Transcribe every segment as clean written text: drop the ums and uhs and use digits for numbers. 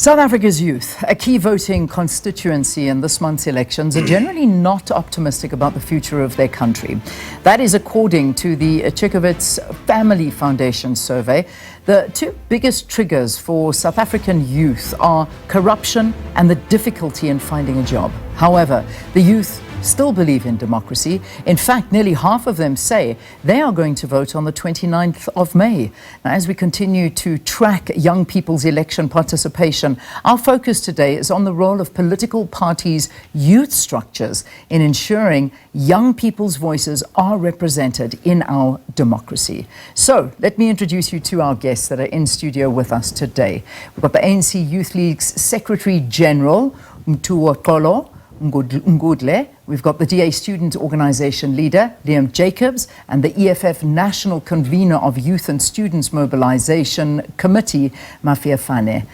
South Africa's youth, a key voting constituency in this month's elections, are generally not optimistic about the future of their country. That is according to the Ichikowitz Family Foundation survey. The two biggest triggers for South African youth are corruption and the difficulty in finding a job. However, the youth still believe in democracy. In fact, nearly half of them say they are going to vote on the 29th of May. Now, as we continue to track young people's election participation, our focus today is on the role of political parties' youth structures in ensuring young people's voices are represented in our democracy. So, let me introduce you to our guests that are in studio with us today. We've got the ANC Youth League's Secretary General, Mntuwoxolo, Ngudle. We've got the DA Student Organisation leader, Liam Jacobs, and the EFF National Convener of Youth and Students Mobilisation Committee, Mafia Fane.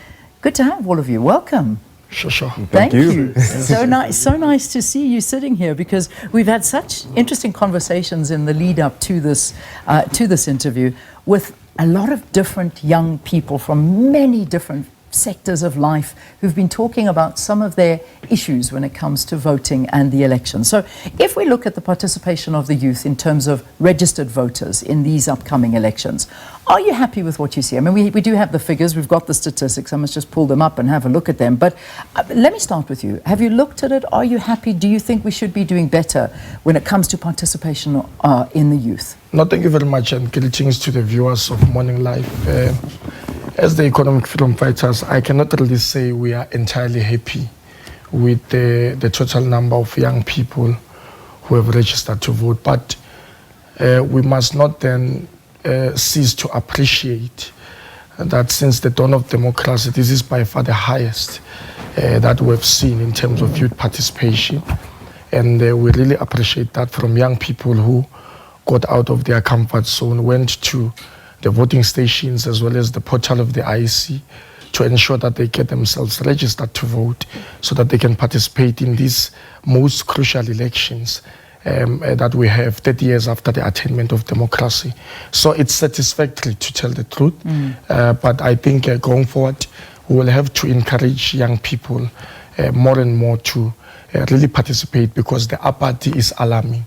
Good to have all of you. Welcome. Sure. Thank you. So nice to see you sitting here, because we've had such interesting conversations in the lead up to this interview with a lot of different young people from many different sectors of life who've been talking about some of their issues when it comes to voting and the election. So if we look at the participation of the youth in terms of registered voters in these upcoming elections, are you happy with what you see? I mean, we do have the figures, we've got the statistics, I must just pull them up and have a look at them. But let me start with you. Have you looked at it? Are you happy? Do you think we should be doing better when it comes to participation in the youth? No, thank you very much, and greetings to the viewers of Morning Live. As the economic freedom fighters, I cannot really say we are entirely happy with the total number of young people who have registered to vote. But we must not then cease to appreciate that since the dawn of democracy, this is by far the highest that we've seen in terms of youth participation. And we really appreciate that from young people who got out of their comfort zone, went to the voting stations as well as the portal of the IEC to ensure that they get themselves registered to vote so that they can participate in these most crucial elections that we have 30 years after the attainment of democracy. So it's satisfactory, to tell the truth. But I think going forward, we will have to encourage young people more and more to really participate, because the apathy is alarming.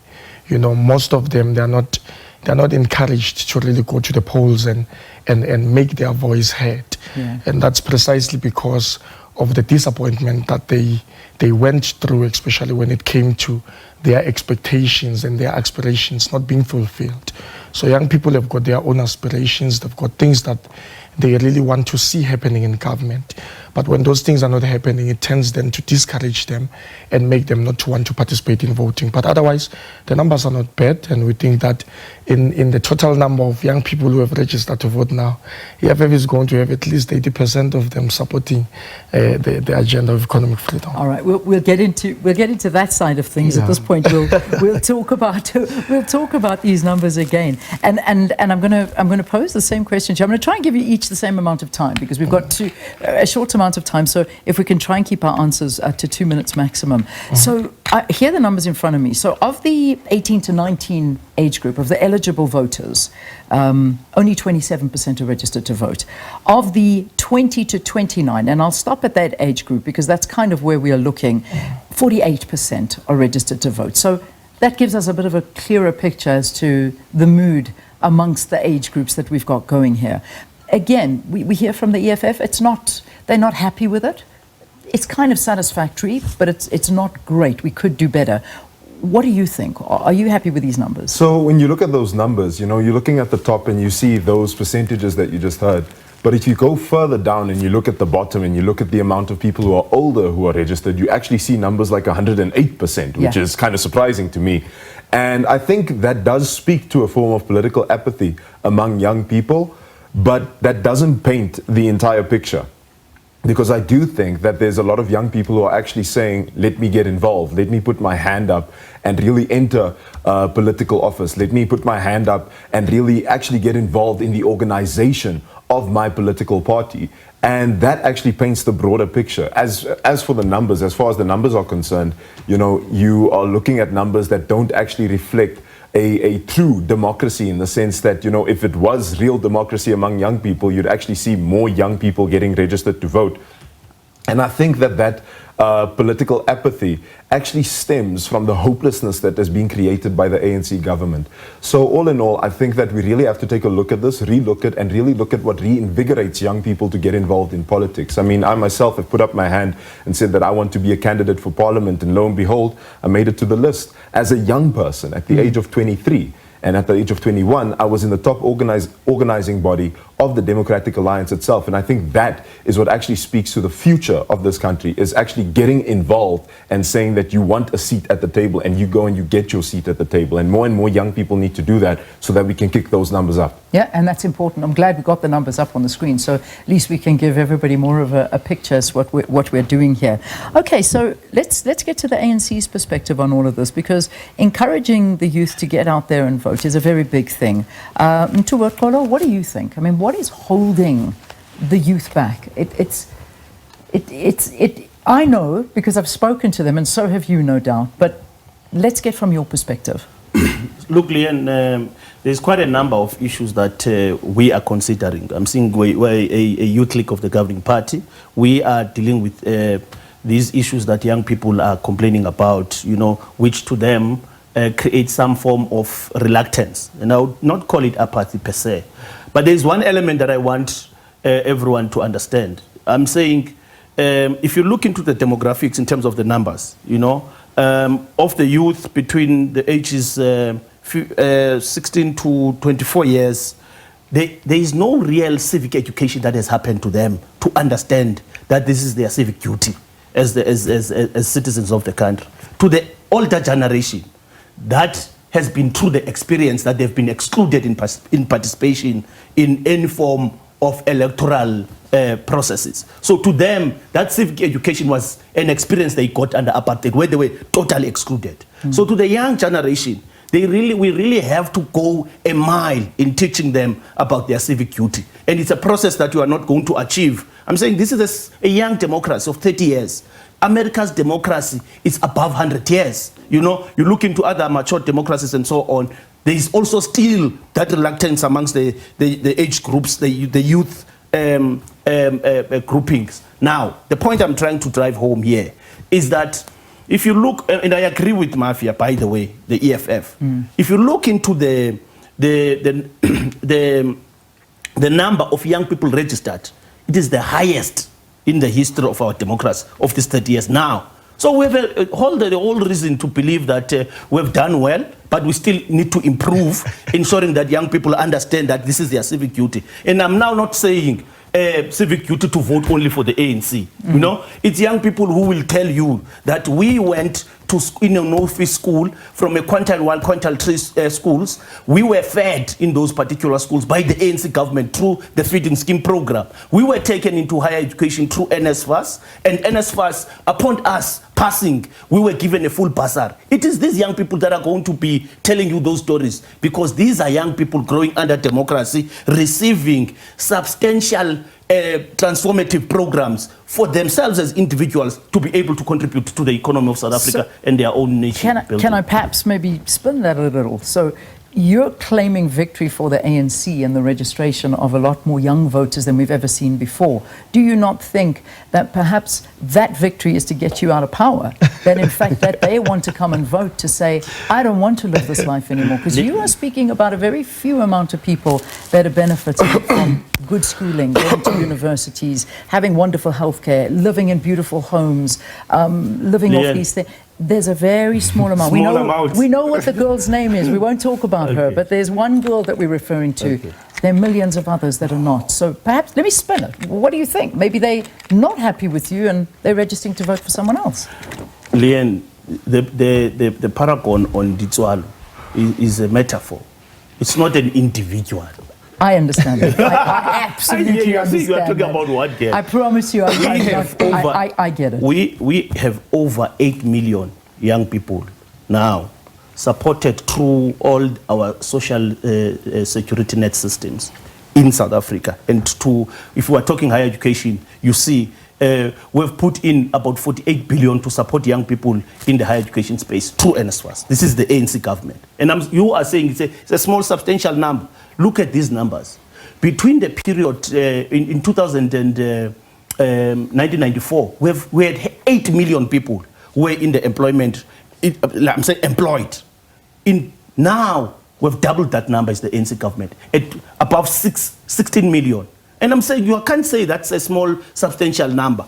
You know, most of them, they're not encouraged to really go to the polls and make their voice heard. And that's precisely because of the disappointment that they went through, especially when it came to their expectations and their aspirations not being fulfilled. So young people have got their own aspirations, they've got things that they really want to see happening in government. But when those things are not happening, it tends then to discourage them and make them not to want to participate in voting. But otherwise, the numbers are not bad, and we think that in the total number of young people who have registered to vote now, EFF is going to have at least 80% of them supporting the agenda of economic freedom. All right, we'll get into that side of things. At this point. We'll talk about these numbers again. And I'm going to pose the same question to you. I'm going to try and give you each the same amount of time, because we've got a short amount of time. So if we can try and keep our answers to 2 minutes maximum. So here are the numbers in front of me. So of the 18 to 19 age group, of the eligible voters, only 27% are registered to vote. Of the 20 to 29, and I'll stop at that age group because that's kind of where we are looking, 48% are registered to vote. So that gives us a bit of a clearer picture as to the mood amongst the age groups that we've got going here. Again, we hear from the EFF, they're not happy with it. It's kind of satisfactory, but it's not great. We could do better. What do you think? Are you happy with these numbers? So when you look at those numbers, you know, you're looking at the top and you see those percentages that you just heard. But if you go further down and you look at the bottom and you look at the amount of people who are older who are registered, you actually see numbers like 108%, which is kind of surprising to me. And I think that does speak to a form of political apathy among young people, but that doesn't paint the entire picture. Because I do think that there's a lot of young people who are actually saying, let me get involved, let me put my hand up and really enter political office. Let me put my hand up and really actually get involved in the organization of my political party. And that actually paints the broader picture. As for the numbers, as far as the numbers are concerned, you know, you are looking at numbers that don't actually reflect a true democracy, in the sense that, you know, if it was real democracy among young people, you'd actually see more young people getting registered to vote. And I think that political apathy actually stems from the hopelessness that has been created by the ANC government. So all in all, I think that we really have to take a look at this, relook it, and really look at what reinvigorates young people to get involved in politics. I mean, I myself have put up my hand and said that I want to be a candidate for parliament, and lo and behold, I made it to the list as a young person at the age of 23. And at the age of 21, I was in the top organizing body of the Democratic Alliance itself. And I think that is what actually speaks to the future of this country, is actually getting involved and saying that you want a seat at the table, and you go and you get your seat at the table. And more young people need to do that so that we can kick those numbers up. Yeah, and that's important. I'm glad we got the numbers up on the screen, so at least we can give everybody more of a picture as what we're doing here. Okay, so let's get to the ANC's perspective on all of this, because encouraging the youth to get out there and vote is a very big thing. Mntuwoxolo, what do you think? I mean, what is holding the youth back? I know, because I've spoken to them, and so have you, no doubt, but let's get from your perspective. Look, Leanne, there's quite a number of issues that we are considering. I'm seeing we're a youth league of the governing party. We are dealing with these issues that young people are complaining about, you know, which to them create some form of reluctance. And I would not call it apathy per se. But there's one element that I want everyone to understand. I'm saying, if you look into the demographics in terms of the numbers, you know, of the youth between the ages 16 to 24 years, there is no real civic education that has happened to them to understand that this is their civic duty as citizens of the country. To the older generation, that has been through the experience that they've been excluded in participation in any form of electoral processes. So to them, that civic education was an experience they got under apartheid, where they were totally excluded. So to the young generation, we really have to go a mile in teaching them about their civic duty. And it's a process that you are not going to achieve. I'm saying this is a young democracy of 30 years. America's democracy is above 100 years. You know, you look into other mature democracies and so on, there is also still that reluctance amongst the age groups, the youth groupings. Now, the point I'm trying to drive home here is that if you look, and I agree with Mafia, by the way, the EFF, if you look into the number of young people registered, it is the highest in the history of our democracy of these 30 years now. So we have all reason to believe that we've done well, but we still need to improve, ensuring that young people understand that this is their civic duty. And I'm now not saying civic duty to vote only for the ANC. You know, it's young people who will tell you that we went to in a North-East school from a quintile 1, quintile 3 schools. We were fed in those particular schools by the ANC government through the feeding scheme program. We were taken into higher education through NSFAS, and NSFAS, upon us passing, we were given a full bursary. It is these young people that are going to be telling you those stories, because these are young people growing under democracy, receiving substantial transformative programs for themselves as individuals to be able to contribute to the economy of South Africa and their own nation. Can I perhaps maybe spin that a little? So you're claiming victory for the ANC and the registration of a lot more young voters than we've ever seen before. Do you not think that perhaps that victory is to get you out of power? That in fact that they want to come and vote to say, I don't want to live this life anymore? Because you are speaking about a very few amount of people that are benefiting from good schooling, going to universities, having wonderful healthcare, living in beautiful homes, living off these things. There's a very small amount. We know what the girl's name is. We won't talk about her, but there's one girl that we're referring to. There are millions of others that are not. So perhaps, let me spin it. What do you think? Maybe they're not happy with you and they're registering to vote for someone else. Leanne, the paragon on Nditswalo is a metaphor. It's not an individual. I understand it. I absolutely understand. You are talking about what, girl? I promise you, I get it. We have over 8 million young people now supported through all our social security net systems in South Africa. And if we are talking higher education, you see, we've put in about 48 billion to support young people in the higher education space through NSFAS. This is the ANC government. And you are saying it's a small, substantial number. Look at these numbers. Between the period in 2000 and 1994, we had 8 million people who were in the employment, I'm saying employed. Now, we've doubled that number as the ANC government, at above 16 million. And I'm saying, you can't say that's a small, substantial number.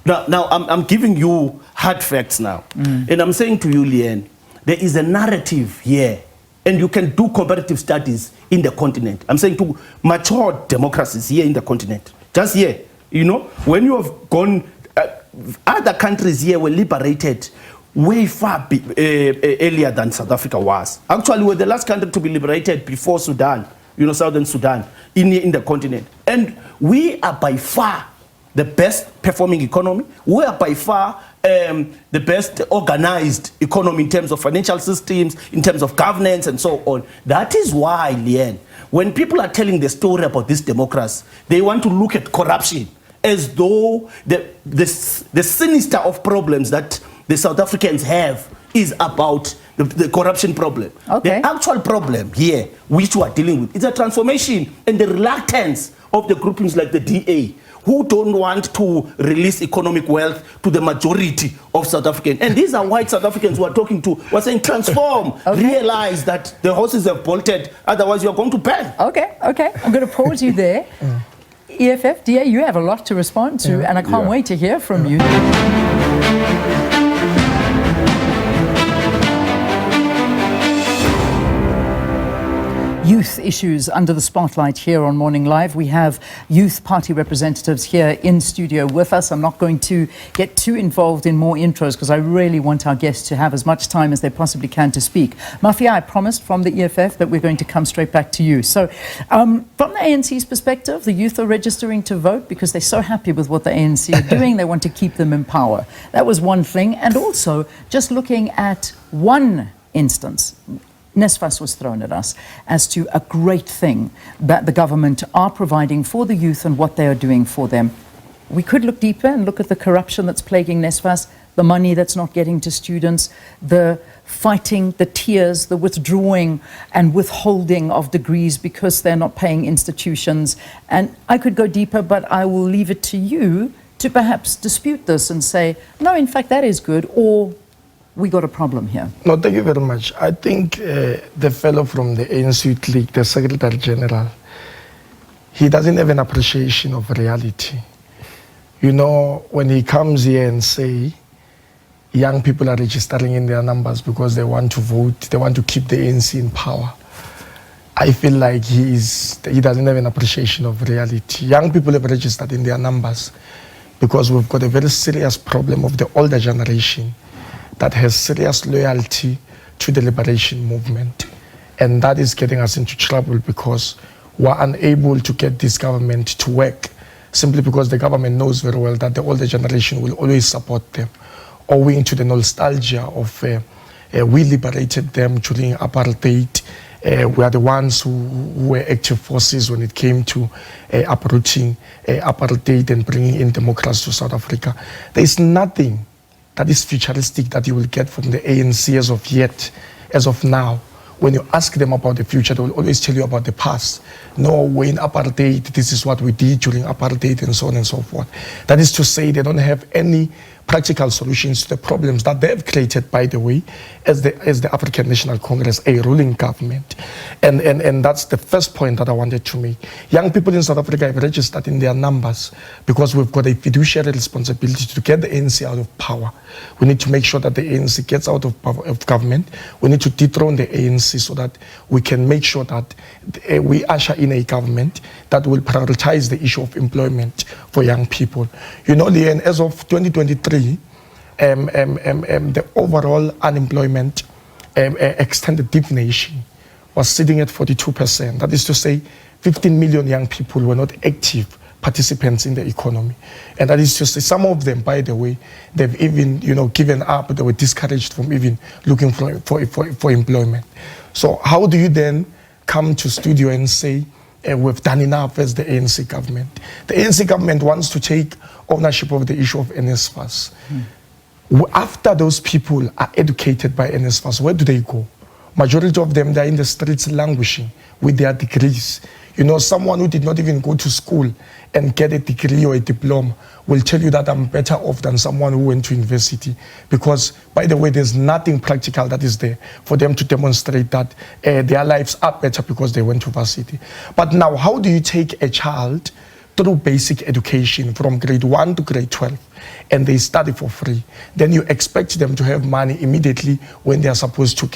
Now I'm giving you hard facts now. And I'm saying to you, Leanne, there is a narrative here, and you can do comparative studies in the continent. I'm saying to mature democracies here in the continent, just here, when you have gone, other countries here were liberated way far earlier than South Africa was. Actually, we're the last country to be liberated before Sudan, Southern Sudan, in the continent. And we are by far the best performing economy. We are by far the best organized economy in terms of financial systems, in terms of governance, and so on. That is why, Leanne, when people are telling the story about this democracy, they want to look at corruption as though the sinister of problems that the South Africans have is about the corruption problem. Okay. The actual problem here, which we are dealing with, is a transformation and the reluctance of the groupings like the DA, who don't want to release economic wealth to the majority of South Africans. And these are white South Africans who are talking to, who are saying, transform, realize that the horses have bolted, otherwise you're going to pay. Okay. I'm going to pause you there. EFF, DA, you have a lot to respond to, and I can't wait to hear from you. Youth issues under the spotlight here on Morning Live. We have youth party representatives here in studio with us. I'm not going to get too involved in more intros because I really want our guests to have as much time as they possibly can to speak. Mafia, I promised from the EFF that we're going to come straight back to you. So from the ANC's perspective, the youth are registering to vote because they're so happy with what the ANC are doing. They want to keep them in power. That was one thing. And also, just looking at one instance, NSFAS was thrown at us as to a great thing that the government are providing for the youth and what they are doing for them. We could look deeper and look at the corruption that's plaguing NSFAS, the money that's not getting to students, the fighting, the tears, the withdrawing and withholding of degrees because they're not paying institutions. And I could go deeper, but I will leave it to you to perhaps dispute this and say, no, in fact, that is good, or we got a problem here. No, thank you very much. I think the fellow from the ANC clique, the Secretary General, he doesn't have an appreciation of reality. When he comes here and say young people are registering in their numbers because they want to vote, they want to keep the ANC in power, I feel like he doesn't have an appreciation of reality. Young people have registered in their numbers because we've got a very serious problem of the older generation that has serious loyalty to the liberation movement. And that is getting us into trouble because we're unable to get this government to work simply because the government knows very well that the older generation will always support them, owing to the nostalgia of we liberated them during apartheid. We are the ones who were active forces when it came to uprooting apartheid and bringing in democracy to South Africa. There is nothing that is futuristic that you will get from the ANC as of yet, as of now. When you ask them about the future, they will always tell you about the past. No, we're in apartheid, this is what we did during apartheid, and so on and so forth. That is to say, they don't have any practical solutions to the problems that they have created, by the way, as the African National Congress, a ruling government. And that's the first point that I wanted to make. Young people in South Africa have registered in their numbers because we've got a fiduciary responsibility to get the ANC out of power. We need to make sure that the ANC gets out of government. We need to dethrone the ANC so that we can make sure that we usher in a government that will prioritize the issue of employment for young people. Leanne, as of 2023, the overall unemployment extended definition was sitting at 42%. That is to say, 15 million young people were not active participants in the economy. And that is to say, some of them, by the way, they've even given up. They were discouraged from even looking for employment. So how do you then come to studio and say, we've done enough as the ANC government? The ANC government wants to take ownership of the issue of NSFAS. After those people are educated by NSFAS, where do they go? Majority of them, they're in the streets languishing with their degrees. You know, someone who did not even go to school and get a degree or a diploma will tell you that I'm better off than someone who went to university. Because, by the way, there's nothing practical that is there for them to demonstrate that their lives are better because they went to varsity. But now, how do you take a child through basic education from grade 1 to grade 12 and they study for free? Then you expect them to have money immediately when they are supposed to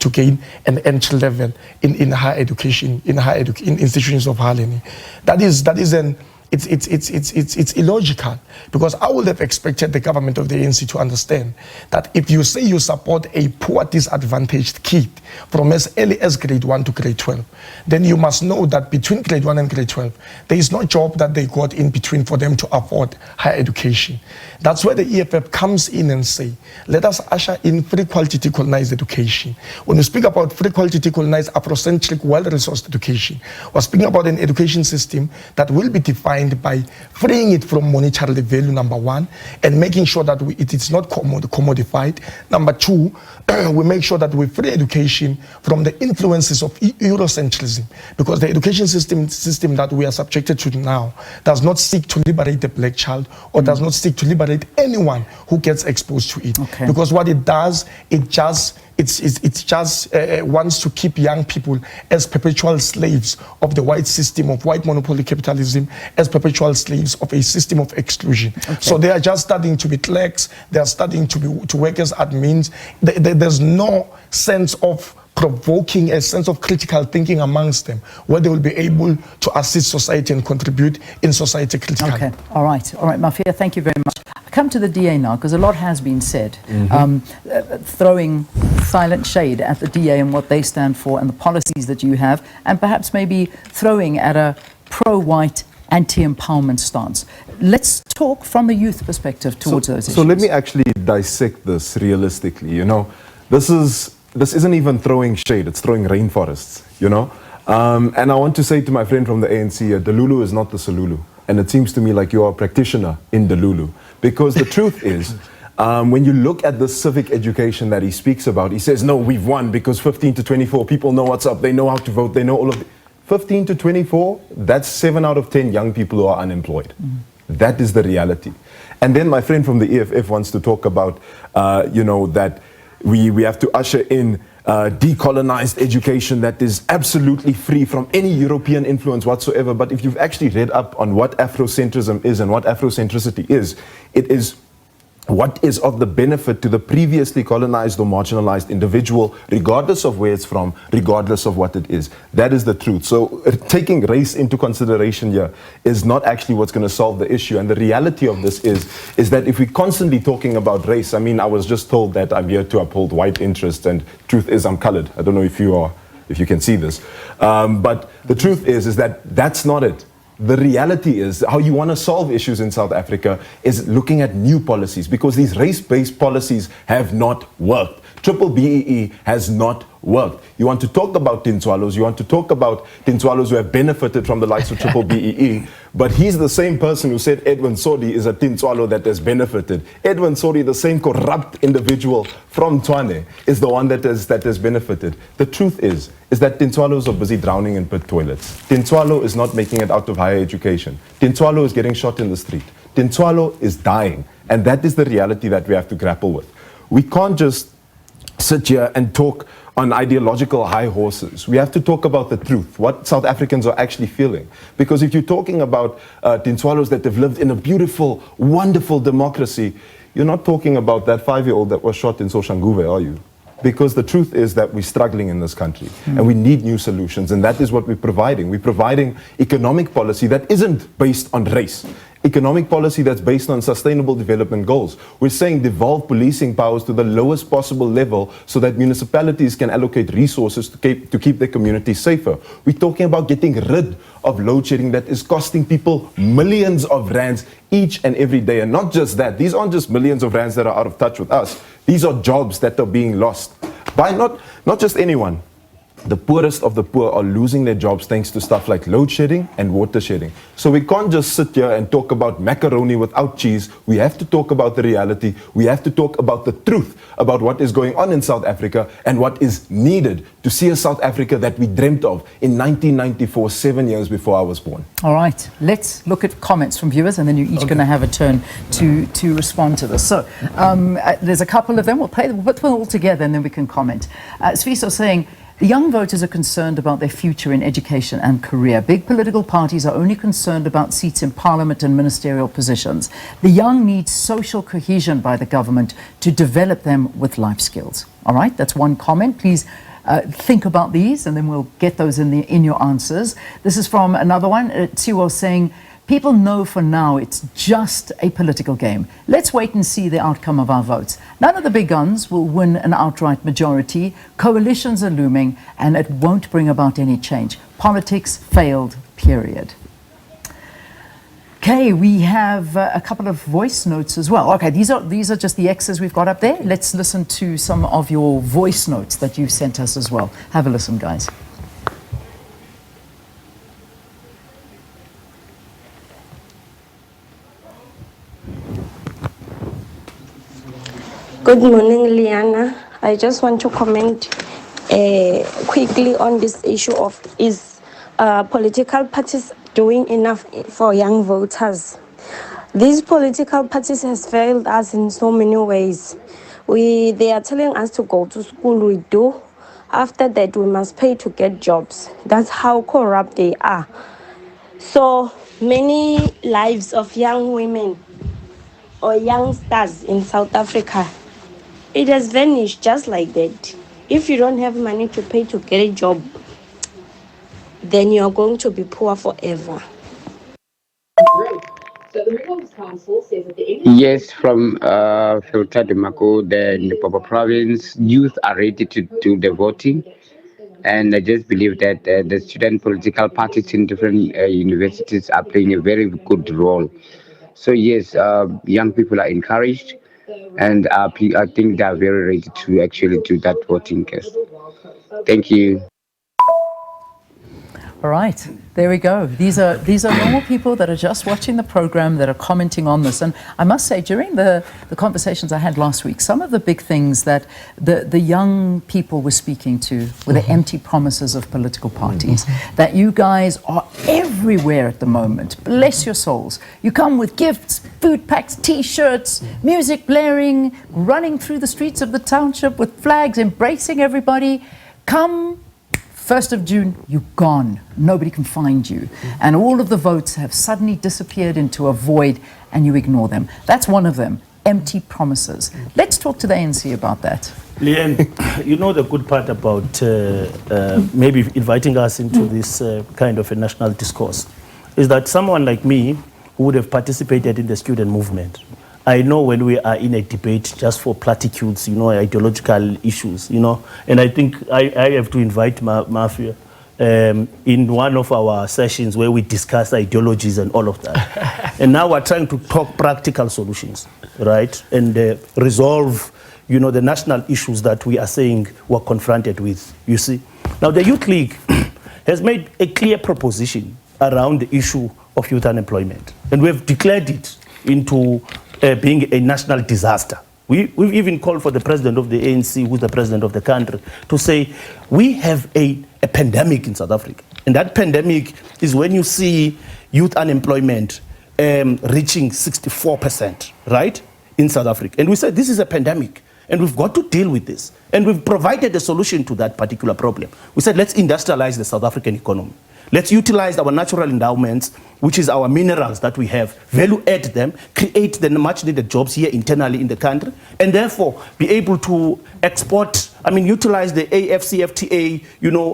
gain an entry level in higher education, in institutions of higher learning. It's illogical, because I would have expected the government of the ANC to understand that if you say you support a poor, disadvantaged kid from as early as grade 1 to grade 12, then you must know that between grade 1 and grade 12, there is no job that they got in between for them to afford higher education. That's where the EFF comes in and say, let us usher in free quality decolonized education. When we speak about free quality decolonized, Afrocentric, well-resourced education, we're speaking about an education system that will be defined by freeing it from monetary value, number one, and making sure that it is not commodified. Number two, we make sure that we free education from the influences of Eurocentrism, because the education system that we are subjected to now does not seek to liberate the black child, or does not seek to liberate anyone who gets exposed to it. Okay. Because what it does, it just wants to keep young people as perpetual slaves of the white system of white monopoly capitalism, as perpetual slaves of a system of exclusion. Okay. So they are just starting to be clerks, they are starting to work as admins. There's no sense of provoking a sense of critical thinking amongst them, where they will be able to assist society and contribute in society critically. Okay, all right, Mafia, thank you very much. I come to the DA now, because a lot has been said, throwing silent shade at the DA and what they stand for and the policies that you have, and perhaps maybe throwing at a pro-white anti-empowerment stance. Let's talk from the youth perspective towards those issues. So let me actually dissect this realistically. You know, this isn't even throwing shade, it's throwing rainforests, you know. And I want to say to my friend from the ANC, Delulu is not the Solulu. And it seems to me like you are a practitioner in Delulu. Because the truth is, when you look at the civic education that he speaks about, he says, no, we've won because 15 to 24, people know what's up, they know how to vote, they know all of it. 15 to 24, that's 7 out of 10 young people who are unemployed. That is the reality. And then my friend from the EFF wants to talk about, you know, that we have to usher in decolonized education that is absolutely free from any European influence whatsoever. But if you've actually read up on what Afrocentrism is and what Afrocentricity is, it is what is of the benefit to the previously colonized or marginalized individual, regardless of where it's from, regardless of what it is. That is the truth. So taking race into consideration here is not actually what's going to solve the issue. And the reality of this is that if we're constantly talking about race, I mean, I was just told that I'm here to uphold white interests, and truth is I'm colored. I don't know if you can see this. But the truth is that that's not it. The reality is how you want to solve issues in South Africa is looking at new policies, because these race-based policies have not worked. Triple BEE has not worked. You want to talk about Mntuwoxolo, you want to talk about Mntuwoxolo who have benefited from the likes of Triple BEE, but he's the same person who said Edwin Sodi is a Mntuwoxolo that has benefited. Edwin Sodi, the same corrupt individual from Tshwane, is the one that has benefited. The truth is that Mntuwoxolos are busy drowning in pit toilets. Mntuwoxolo is not making it out of higher education. Mntuwoxolo is getting shot in the street. Mntuwoxolo is dying. And that is the reality that we have to grapple with. We can't just sit here and talk on ideological high horses. We have to talk about the truth, what South Africans are actually feeling. Because if you're talking about Mntuwoxolos that have lived in a beautiful, wonderful democracy, you're not talking about that 5-year-old that was shot in Soshanguve, are you? Because the truth is that we're struggling in this country and we need new solutions, and that is what we're providing. We're providing economic policy that isn't based on race. Economic policy that's based on sustainable development goals. We're saying devolve policing powers to the lowest possible level so that municipalities can allocate resources to keep their communities safer. We're talking about getting rid of load shedding that is costing people millions of rands each and every day. And not just that, these aren't just millions of rands that are out of touch with us. These are jobs that are being lost by not just anyone. the poorest of the poor are losing their jobs thanks to stuff like load shedding and water shedding. So we can't just sit here and talk about macaroni without cheese. We have to talk about the reality. We have to talk about the truth about what is going on in South Africa and what is needed to see a South Africa that we dreamt of in 1994, 7 years before I was born. All right, let's look at comments from viewers, and then you're each going to have a turn to respond to this. So there's a couple of them. We'll put them all together and then we can comment. Sviso saying, the young voters are concerned about their future in education and career. Big political parties are only concerned about seats in parliament and ministerial positions. The young need social cohesion by the government to develop them with life skills. All right, that's one comment. Please think about these and then we'll get those in your answers. This is from another one, Tsiwo saying, people know for now it's just a political game. Let's wait and see the outcome of our votes. None of the big guns will win an outright majority. Coalitions are looming and it won't bring about any change. Politics failed, period. Okay, we have a couple of voice notes as well. Okay, these are just the X's we've got up there. Let's listen to some of your voice notes that you've sent us as well. Have a listen, guys. Good morning, Liana. I just want to comment quickly on this issue of is political parties doing enough for young voters. These political parties has failed us in so many ways. They are telling us to go to school, we do. After that, we must pay to get jobs. That's how corrupt they are. So many lives of young women or youngsters in South Africa, it has vanished just like that. If you don't have money to pay to get a job, then you're going to be poor forever. Yes, from Filter de Mako, the Limpopo province, youth are ready to do the voting. And I just believe that the student political parties in different universities are playing a very good role. So yes, young people are encouraged, and I think they are very ready to actually do that voting test. Thank you. All right, there we go. These are normal people that are just watching the program, that are commenting on this. And I must say, during the conversations I had last week, some of the big things that the young people were speaking to were the empty promises of political parties. That you guys are everywhere at the moment. Bless your souls. You come with gifts, food packs, T-shirts, music blaring, running through the streets of the township with flags, embracing everybody. Come 1st of June, you're gone. Nobody can find you. And all of the votes have suddenly disappeared into a void and you ignore them. That's one of them, empty promises. Let's talk to the ANC about that. Leanne, you know the good part about maybe inviting us into this kind of a national discourse is that someone like me who would have participated in the student movement, I know when we are in a debate just for platitudes, ideological issues, and I think I have to invite Mafia in one of our sessions where we discuss ideologies and all of that. And now we're trying to talk practical solutions, right? And resolve, the national issues that we are saying we're confronted with, you see. Now, the Youth League has made a clear proposition around the issue of youth unemployment. And we've declared it into being a national disaster. We've even called for the president of the ANC, who's the president of the country, to say we have a pandemic in South Africa. And that pandemic is when you see youth unemployment reaching 64%, right, in South Africa. And we said this is a pandemic and we've got to deal with this. And we've provided a solution to that particular problem. We said let's industrialize the South African economy. Let's utilize our natural endowments, which is our minerals that we have, value add them, create the much needed jobs here internally in the country, and therefore be able to export, utilize the AfCFTA,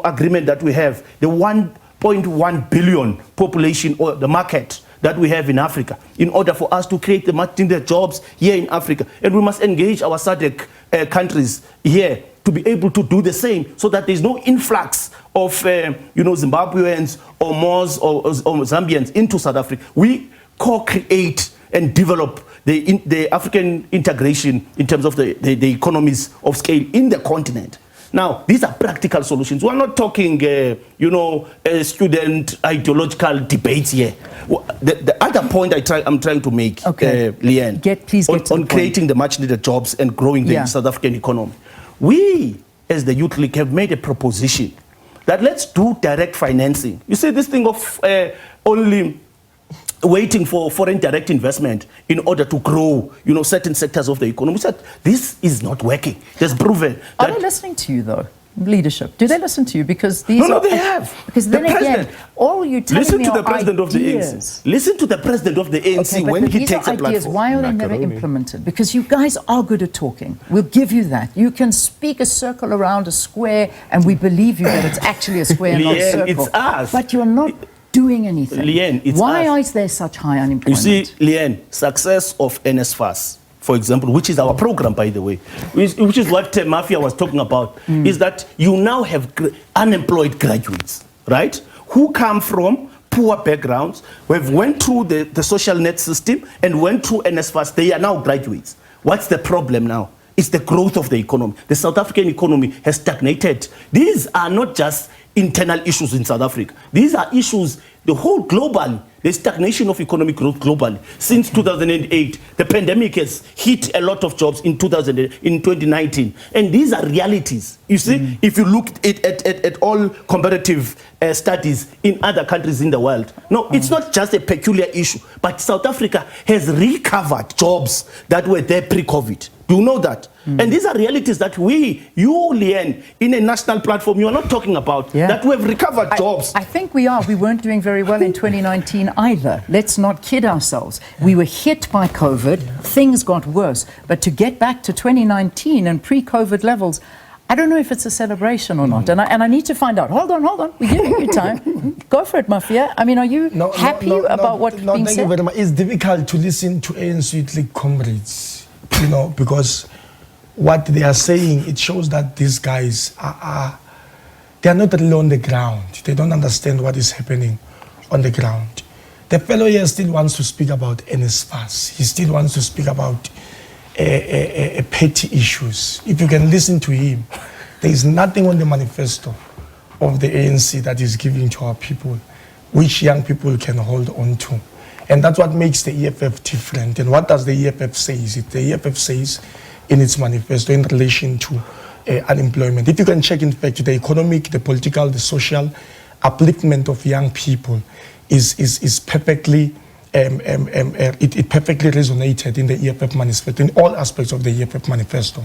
agreement that we have, the 1.1 billion population or the market that we have in Africa, in order for us to create the much needed jobs here in Africa. And we must engage our SADC countries here to be able to do the same, so that there's no influx of Zimbabweans or Moors or Zambians into South Africa. We co-create and develop the African integration in terms of the economies of scale in the continent. Now, these are practical solutions. We're not talking, student ideological debates here. The other point I'm trying to make, Leanne, please get to on the creating the much-needed jobs and growing the South African economy. We, as the Youth League, have made a proposition that let's do direct financing. You see, this thing of only waiting for foreign direct investment in order to grow, certain sectors of the economy. So this is not working. It's proven. Are they listening to you, though? Leadership. Do they listen to you? Because these No, they have. Because then again, all you telling listen me to are the president ideas. of the ANC. Listen to the president of the ANC when he takes a platform. Why are they never implemented? Because you guys are good at talking. We'll give you that. You can speak a circle around a square, and we believe you that it's actually a square, not a circle. It's us. But you're not doing anything. Leanne, it's why us. is there such high unemployment? You see, Leanne, success of NSFAS, for example, which is our program, by the way, which is what Mafia was talking about, is that you now have unemployed graduates, right, who come from poor backgrounds, who have went through the social net system and went through NSFAS. They are now graduates. What's the problem now? It's the growth of the economy. The South African economy has stagnated. These are not just internal issues in South Africa. These are issues, the whole globally. The stagnation of economic growth globally. Since 2008, the pandemic has hit a lot of jobs in 2019. And these are realities. You see, if you look at all comparative studies in other countries in the world, no, it's not just a peculiar issue, but South Africa has recovered jobs that were there pre-COVID. Do you know that? And these are realities that you, Leanne, in a national platform, you are not talking about, that we have recovered jobs. I think we are. We weren't doing very well in 2019 either. Let's not kid ourselves. We were hit by COVID. Things got worse. But to get back to 2019 and pre-COVID levels, I don't know if it's a celebration or not. And I need to find out. Hold on. We're giving you time. Go for it, Mafia. I mean, are you happy about what's being said? Thank you very much. It's difficult to listen to ANC Youth League comrades, because what they are saying, it shows that these guys they are not really on the ground. They don't understand what is happening on the ground. The fellow here still wants to speak about NSFAS. He still wants to speak about petty issues. If you can listen to him, there is nothing on the manifesto of the ANC that is giving to our people, which young people can hold on to. And that's what makes the EFF different. And what does the EFF say? The EFF says in its manifesto in relation to unemployment. If you can check, in fact, the economic, the political, the social upliftment of young people is perfectly, it perfectly resonated in the EFF manifesto, in all aspects of the EFF manifesto.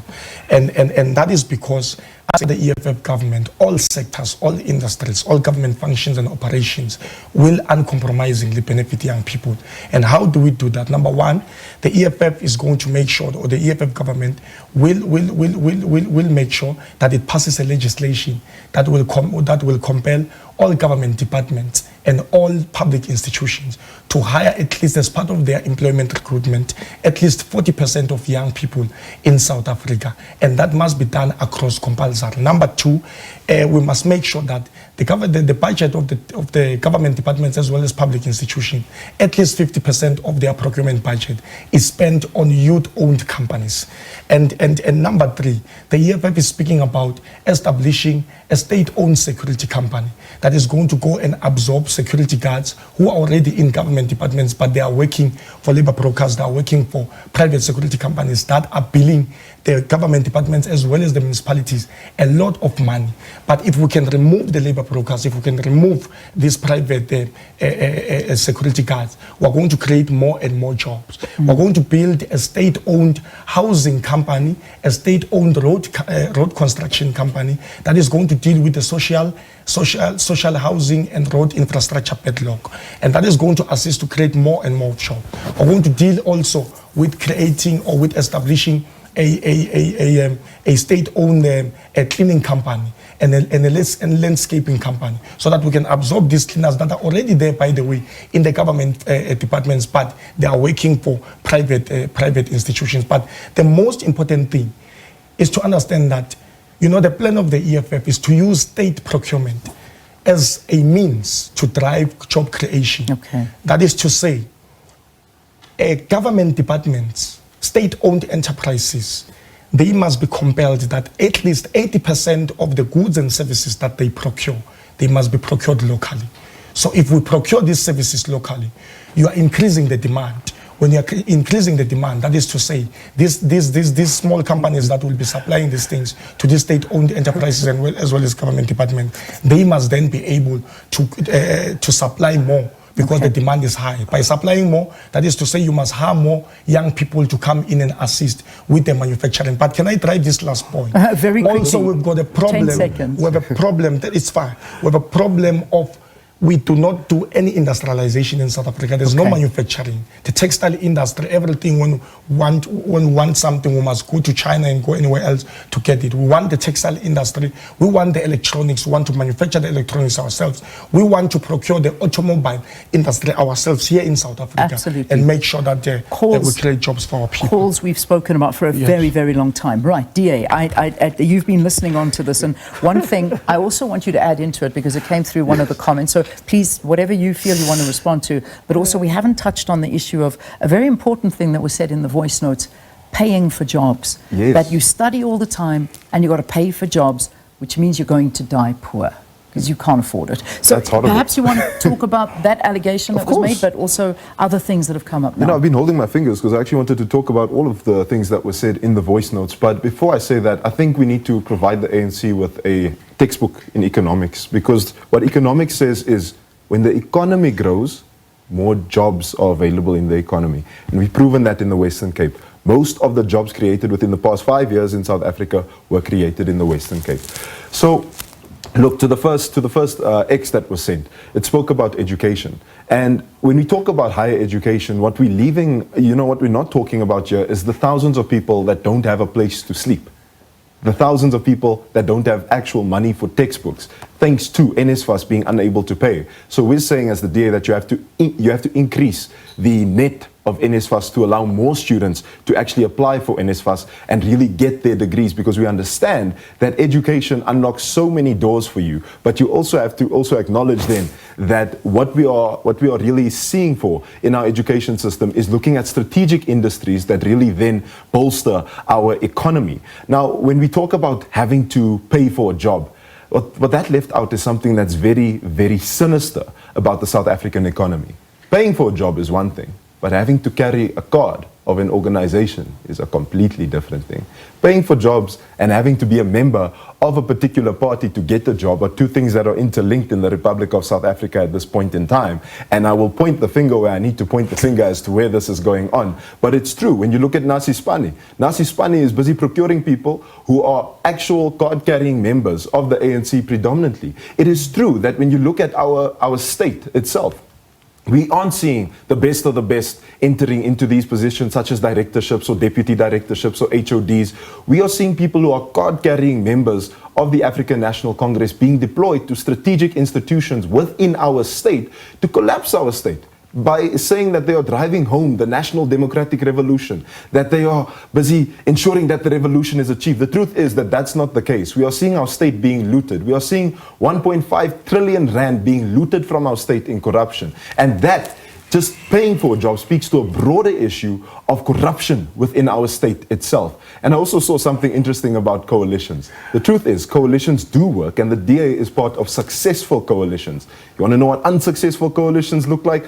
And that is because as the EFF government, all sectors, all industries, all government functions and operations will uncompromisingly benefit young people. And how do we do that? Number one, the EFF is going to make sure, or the EFF government will make sure that it passes a legislation that will compel all government departments and all public institutions to hire, at least as part of their employment recruitment, at least 40% of young people in South Africa. And that must be done across compulsory. Number two, we must make sure that the budget of the government departments as well as public institutions, at least 50% of their procurement budget is spent on youth-owned companies. And number three, the EFF is speaking about establishing a state-owned security company that is going to go and absorb security guards who are already in government departments, but they are working for labor brokers, they are working for private security companies that are billing the government departments as well as the municipalities a lot of money. But if we can remove the labor brokers, if we can remove these private security guards, we're going to create more and more jobs. We're going to build a state-owned housing company, a state-owned road construction company that is going to deal with the social housing and road infrastructure backlog. And that is going to assist to create more and more jobs. We're going to deal also with creating or with establishing a state-owned cleaning company and a landscaping company, so that we can absorb these cleaners that are already there, by the way, in the government departments, but they are working for private institutions. But the most important thing is to understand that, the plan of the EFF is to use state procurement as a means to drive job creation. Okay. That is to say, government departments, state-owned enterprises they must be compelled that at least 80% of the goods and services that they procure, they must be procured locally. So if we procure these services locally, you are increasing the demand. When you are increasing the demand, that is to say, these small companies that will be supplying these things to these state-owned enterprises and as well as government departments, they must then be able to supply more because the demand is high. By supplying more, that is to say, you must have more young people to come in and assist with the manufacturing. But can I drive this last point? Very quickly. Also, we've got a problem. 10 seconds. We have a problem. It's fine. We have a problem of we do not do any industrialization in South Africa. There's no manufacturing. The textile industry, everything, when we want something, we must go to China and go anywhere else to get it. We want the textile industry. We want the electronics. We want to manufacture the electronics ourselves. We want to procure the automobile industry ourselves here in South Africa. Absolutely. And make sure that, that we create jobs for our people. Calls we've spoken about for a very, very long time. Right, DA, you've been listening on to this. And one thing I also want you to add into it, because it came through one of the comments. So please, whatever you feel you want to respond to, but also we haven't touched on the issue of a very important thing that was said in the voice notes, paying for jobs. Yes. That you study all the time and you've got to pay for jobs, which means you're going to die poor because you can't afford it. So perhaps you want to talk about that allegation that was made, but also other things that have come up now. You know, I've been holding my fingers because I actually wanted to talk about all of the things that were said in the voice notes. But before I say that, I think we need to provide the ANC with a textbook in economics, because what economics says is when the economy grows, more jobs are available in the economy. And we've proven that in the Western Cape. Most of the jobs created within the past 5 years in South Africa were created in the Western Cape. So, look, to the first X that was sent, it spoke about education. And when we talk about higher education, what we're leaving, what we're not talking about here is the thousands of people that don't have a place to sleep. The thousands of people that don't have actual money for textbooks, thanks to NSFAS being unable to pay. So we're saying as the DA that you have to increase the net of NSFAS to allow more students to actually apply for NSFAS and really get their degrees, because we understand that education unlocks so many doors for you. But you also have to acknowledge then that what we are really seeing for in our education system is looking at strategic industries that really then bolster our economy. Now, when we talk about having to pay for a job, what that left out is something that's very, very sinister about the South African economy. Paying for a job is one thing, but having to carry a card of an organization is a completely different thing. Paying for jobs and having to be a member of a particular party to get a job are two things that are interlinked in the Republic of South Africa at this point in time. And I will point the finger where I need to point the finger as to where this is going on. But it's true. When you look at Nasi Spani is busy procuring people who are actual card-carrying members of the ANC predominantly. It is true that when you look at our state itself, we aren't seeing the best of the best entering into these positions such as directorships or deputy directorships or HODs. We are seeing people who are card-carrying members of the African National Congress being deployed to strategic institutions within our state to collapse our state, by saying that they are driving home the national democratic revolution, that they are busy ensuring that the revolution is achieved. The truth is that that's not the case. We are seeing our state being looted. We are seeing 1.5 trillion rand being looted from our state in corruption. And that, just paying for a job, speaks to a broader issue of corruption within our state itself. And I also saw something interesting about coalitions. The truth is, coalitions do work, and the DA is part of successful coalitions. You want to know what unsuccessful coalitions look like?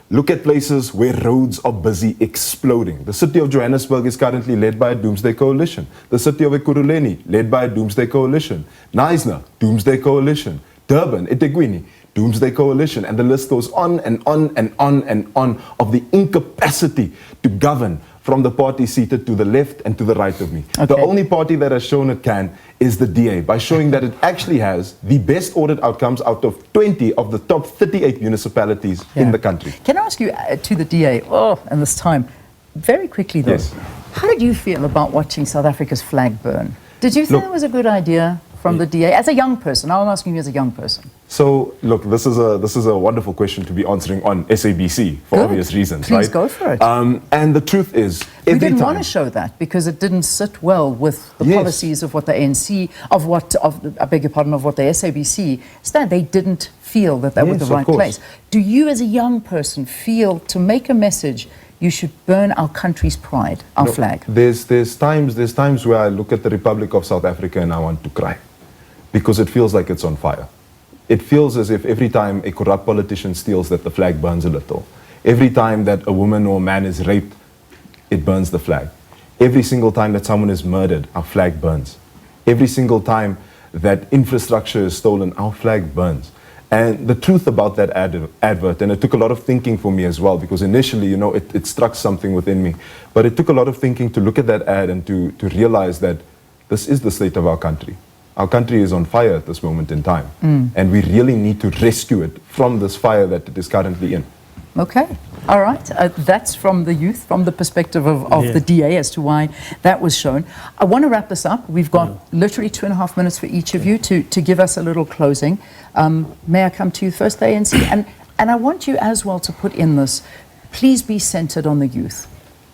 Look at places where roads are busy exploding. The city of Johannesburg is currently led by a doomsday coalition. The city of Ekurhuleni, led by a doomsday coalition. Knysna, doomsday coalition. Durban, eThekwini, doomsday coalition. And the list goes on and on and on and on of the incapacity to govern from the party seated to the left and to the right of me. Okay. The only party that has shown it can is the DA, by showing that it actually has the best audit outcomes out of 20 of the top 38 municipalities in the country. Can I ask you to the DA, and this time, very quickly though, how did you feel about watching South Africa's flag burn? Did you think it was a good idea from the DA, as a young person? Now I'm asking you as a young person. So, look, this is a wonderful question to be answering on SABC for obvious reasons, Please go for it. And the truth is, we didn't want to show that because it didn't sit well with the policies of what the ANC, of what the SABC stand. They didn't feel that they were the right place. Do you, as a young person, feel to make a message you should burn our country's pride, our flag. There's times where I look at the Republic of South Africa and I want to cry because it feels like it's on fire. It feels as if every time a corrupt politician steals that the flag burns a little. Every time that a woman or a man is raped, it burns the flag. Every single time that someone is murdered, our flag burns. Every single time that infrastructure is stolen, our flag burns. And the truth about that advert, and it took a lot of thinking for me as well, because initially, you know, it struck something within me. But it took a lot of thinking to look at that ad and to realize that this is the state of our country. Our country is on fire at this moment in time. And we really need to rescue it from this fire that it is currently in. Okay, all right. That's from the youth, from the perspective of the DA as to why that was shown. I want to wrap this up. We've got literally 2.5 minutes for each of you to give us a little closing. May I come to you first, the ANC? And I want you as well to put in this, please be centered on the youth.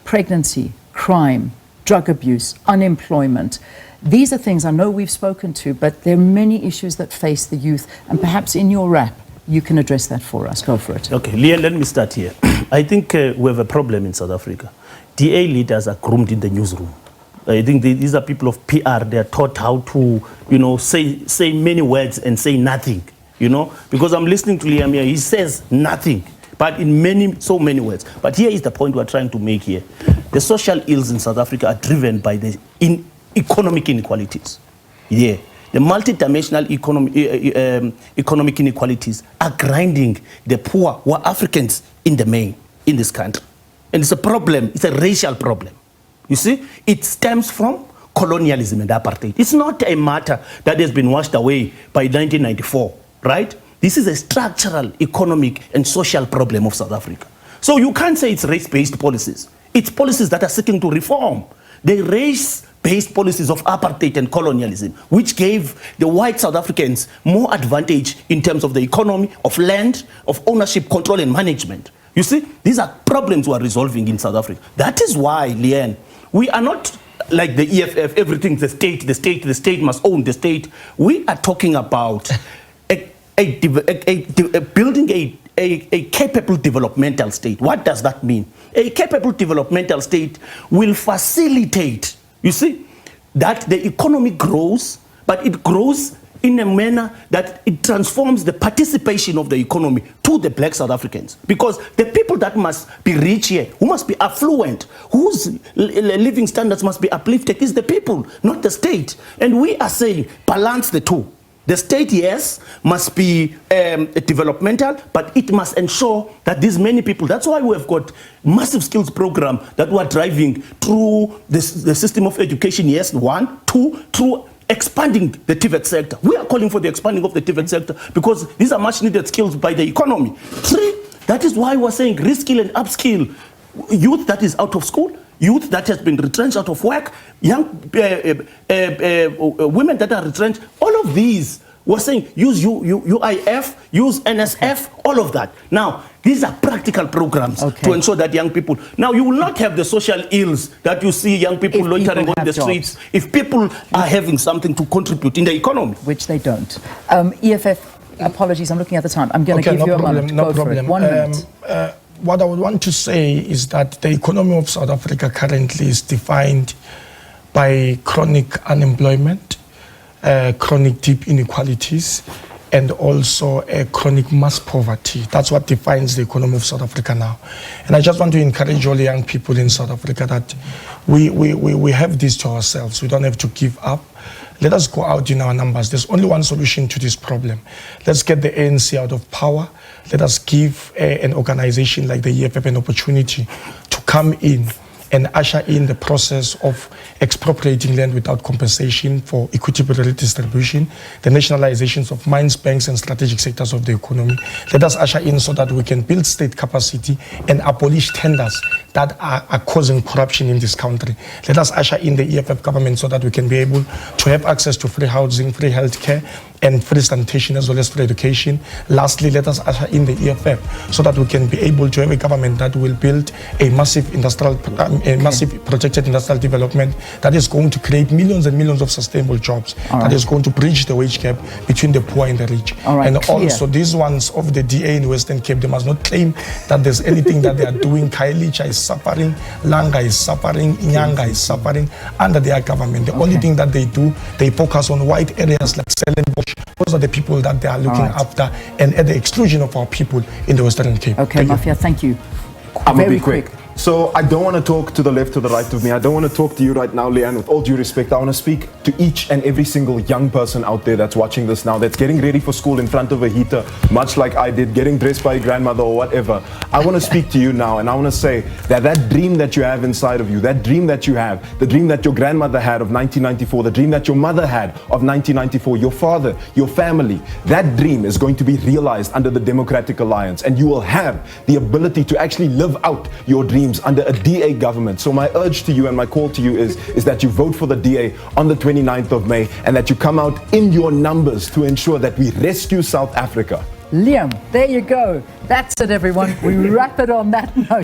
Pregnancy, crime, drug abuse, unemployment. These are things I know we've spoken to, but there are many issues that face the youth. And perhaps in your wrap, you can address that for us. Go for it. Okay, Leah, let me start here. I think we have a problem in South Africa. DA leaders are groomed in the newsroom. I think these are people of PR. They are taught how to, you know, say many words and say nothing, you know. Because I'm listening to Liam here, he says nothing, but in so many words. But here is the point we're trying to make here. The social ills in South Africa are driven by the economic inequalities. Yeah. The multidimensional economic inequalities are grinding the poor who are Africans in the main in this country. And it's a problem, it's a racial problem. You see, it stems from colonialism and apartheid. It's not a matter that has been washed away by 1994, right? This is a structural economic and social problem of South Africa. So you can't say it's race-based policies. It's policies that are seeking to reform. The race-based policies of apartheid and colonialism, which gave the white South Africans more advantage in terms of the economy, of land, of ownership, control, and management. You see, these are problems we are resolving in South Africa. That is why, Leanne, we are not like the EFF, everything's the state must own the state. We are talking about building a capable developmental state. What does that mean? A capable developmental state will facilitate, you see, that the economy grows, but it grows in a manner that it transforms the participation of the economy to the black South Africans. Because the people that must be rich here, who must be affluent, whose living standards must be uplifted, is the people, not the state. And we are saying balance the two. The state, yes, must be developmental, but it must ensure that these many people, that's why we have got massive skills program that we are driving through the system of education, yes, 1, 2, through expanding the TVET sector. We are calling for the expanding of the TVET sector because these are much needed skills by the economy. 3, that is why we're saying reskill and upskill youth that is out of school, youth that has been retrenched out of work, young women that are retrenched, all of these, we're saying use UIF, use NSF, all of that. Now, these are practical programs to ensure that young people, now you will not have the social ills that you see young people loitering on the streets if people are having something to contribute in the economy. Which they don't. EFF, apologies, I'm looking at the time. I'm going to give you a moment. No Go problem. For it. 1 minute. What I would want to say is that the economy of South Africa currently is defined by chronic unemployment, chronic deep inequalities, and also chronic mass poverty. That's what defines the economy of South Africa now. And I just want to encourage all the young people in South Africa that we have this to ourselves. We don't have to give up. Let us go out in our numbers. There's only one solution to this problem. Let's get the ANC out of power. Let us give an organization like the EFF an opportunity to come in and usher in the process of expropriating land without compensation for equitable redistribution, the nationalizations of mines, banks, and strategic sectors of the economy. Let us usher in so that we can build state capacity and abolish tenders that are causing corruption in this country. Let us usher in the EFF government so that we can be able to have access to free housing, free healthcare, and free sanitation as well as free education. Lastly, let us usher in the EFF so that we can be able to have a government that will build a massive industrial, massive projected industrial development that is going to create millions and millions of sustainable jobs, that is going to bridge the wage gap between the poor and the rich. And also these ones of the DA in Western Cape, they must not claim that there's anything that they are doing. Khayelitsha is suffering, Langa is suffering, Inyanga is suffering under their government. The only thing that they do, they focus on white areas like Stellenbosch. Those are the people that they are looking after, and at the exclusion of our people in the Western Cape. Okay, Mafia, thank you. I'm going to be quick. So I don't want to talk to the left or the right of me. I don't want to talk to you right now, Leanne. With all due respect, I want to speak to each and every single young person out there that's watching this now, that's getting ready for school in front of a heater, much like I did, getting dressed by a grandmother or whatever. I want to speak to you now, and I want to say that that dream that you have inside of you, that dream that you have, the dream that your grandmother had of 1994, the dream that your mother had of 1994, your father, your family, that dream is going to be realized under the Democratic Alliance, and you will have the ability to actually live out your dream under a DA government. So my urge to you and my call to you is that you vote for the DA on the 29th of May, and that you come out in your numbers to ensure that we rescue South Africa. Liam, there you go. That's it, everyone. We wrap it on that note.